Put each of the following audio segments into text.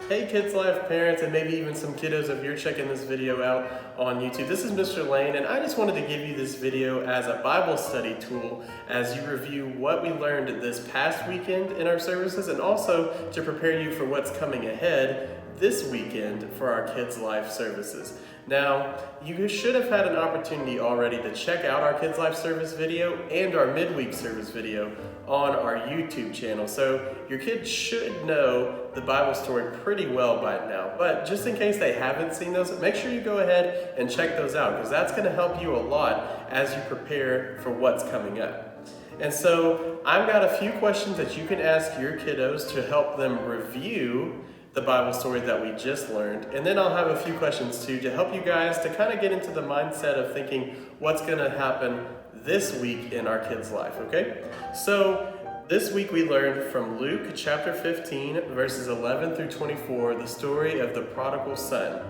Hey Kids Life parents, and maybe even some kiddos if you're checking this video out on YouTube. This is Mr. Lane, and I just wanted to give you this video as a Bible study tool as you review what we learned this past weekend in our services, and also to prepare you for what's coming ahead this weekend for our Kids Life services. Now, you should have had an opportunity already to check out our Kids Life service video and our midweek service video on our YouTube channel. So your kids should know the Bible story pretty well by now. But just in case they haven't seen those, make sure you go ahead and check those out, because that's going to help you a lot as you prepare for what's coming up. And so I've got a few questions that you can ask your kiddos to help them review the Bible story that we just learned. And then I'll have a few questions too to help you guys to kind of get into the mindset of thinking what's going to happen this week in our kids' life, okay? So this week we learned from Luke chapter 15, verses 11 through 24, the story of the prodigal son.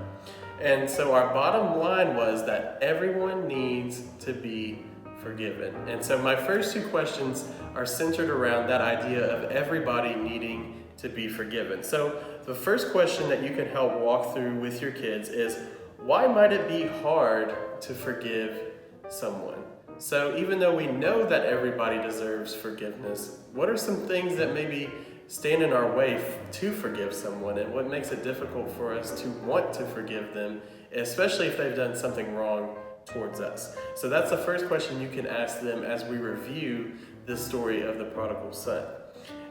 And so our bottom line was that everyone needs to be forgiven. And so my first two questions are centered around that idea of everybody needing to be forgiven. So the first question that you can help walk through with your kids is, why might it be hard to forgive someone? So even though we know that everybody deserves forgiveness, what are some things that maybe stand in our way to forgive someone, and what makes it difficult for us to want to forgive them, especially if they've done something wrong towards us? So that's the first question you can ask them as we review the story of the prodigal son.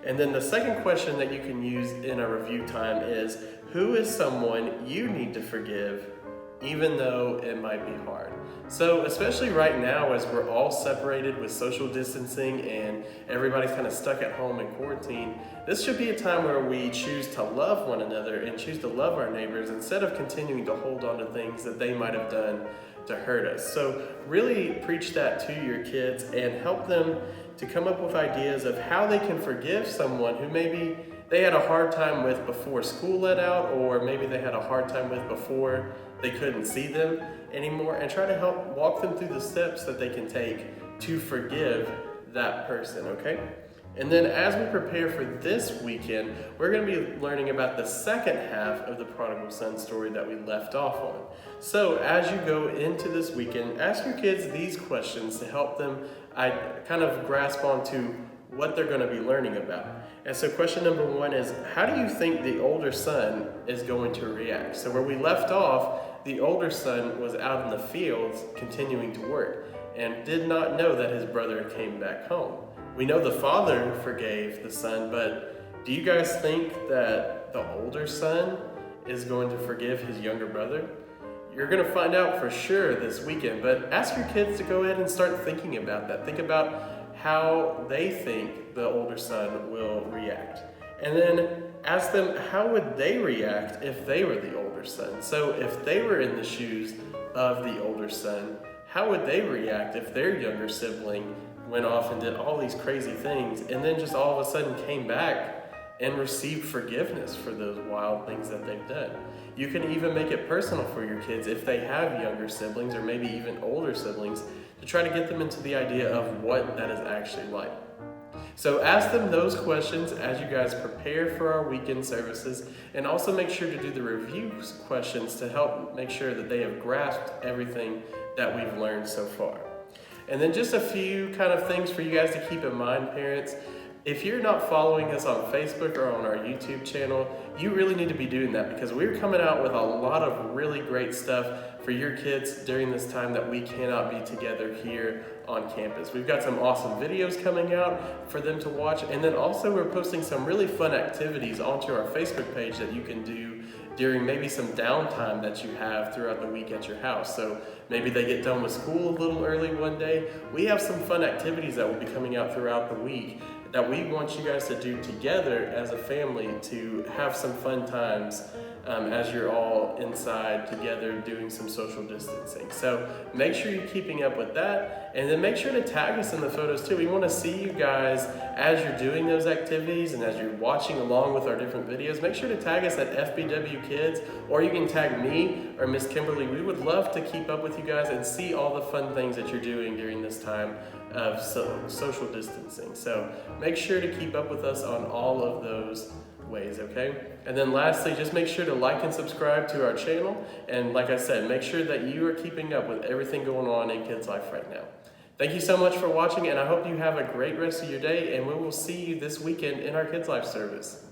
And then the second question that you can use in a review time is, who is someone you need to forgive even though it might be hard? So especially right now, as we're all separated with social distancing and everybody's kind of stuck at home in quarantine, this should be a time where we choose to love one another and choose to love our neighbors instead of continuing to hold on to things that they might have done to hurt us. So really preach that to your kids and help them to come up with ideas of how they can forgive someone who maybe they had a hard time with before school let out, or maybe they had a hard time with before they couldn't see them anymore, and try to help walk them through the steps that they can take to forgive that person, okay? And then as we prepare for this weekend, we're going to be learning about the second half of the prodigal son story that we left off on. So as you go into this weekend, ask your kids these questions to help them kind of grasp onto what they're going to be learning about. And so question number one is, how do you think the older son is going to react? So where we left off, the older son was out in the fields continuing to work and did not know that his brother came back home. We know the father forgave the son, but do you guys think that the older son is going to forgive his younger brother? You're going to find out for sure this weekend, but ask your kids to go ahead and start thinking about that. Think about how they think the older son will react. And then ask them, how would they react if they were the older son? So if they were in the shoes of the older son, how would they react if their younger sibling went off and did all these crazy things and then just all of a sudden came back and received forgiveness for those wild things that they've done? You can even make it personal for your kids if they have younger siblings or maybe even older siblings, to try to get them into the idea of what that is actually like. So ask them those questions as you guys prepare for our weekend services, and also make sure to do the review questions to help make sure that they have grasped everything that we've learned so far. And then just a few kind of things for you guys to keep in mind, parents. If you're not following us on Facebook or on our YouTube channel, you really need to be doing that, because we're coming out with a lot of really great stuff for your kids during this time that we cannot be together here on campus. We've got some awesome videos coming out for them to watch, and then also we're posting some really fun activities onto our Facebook page that you can do during maybe some downtime that you have throughout the week at your house. So maybe they get done with school a little early one day. We have some fun activities that will be coming out throughout the week that we want you guys to do together as a family, to have some fun times as you're all inside together doing some social distancing. So make sure you're keeping up with that, and then make sure to tag us in the photos too. We want to see you guys as you're doing those activities and as you're watching along with our different videos. Make sure to tag us at FBW Kids, or you can tag me or Miss Kimberly. We would love to keep up with you guys and see all the fun things that you're doing during this time of social distancing. So make sure to keep up with us on all of those ways, okay? And then lastly, just make sure to like and subscribe to our channel. And like I said, make sure that you are keeping up with everything going on in Kids Life right now. Thank you so much for watching, and I hope you have a great rest of your day, and we will see you this weekend in our Kids Life service.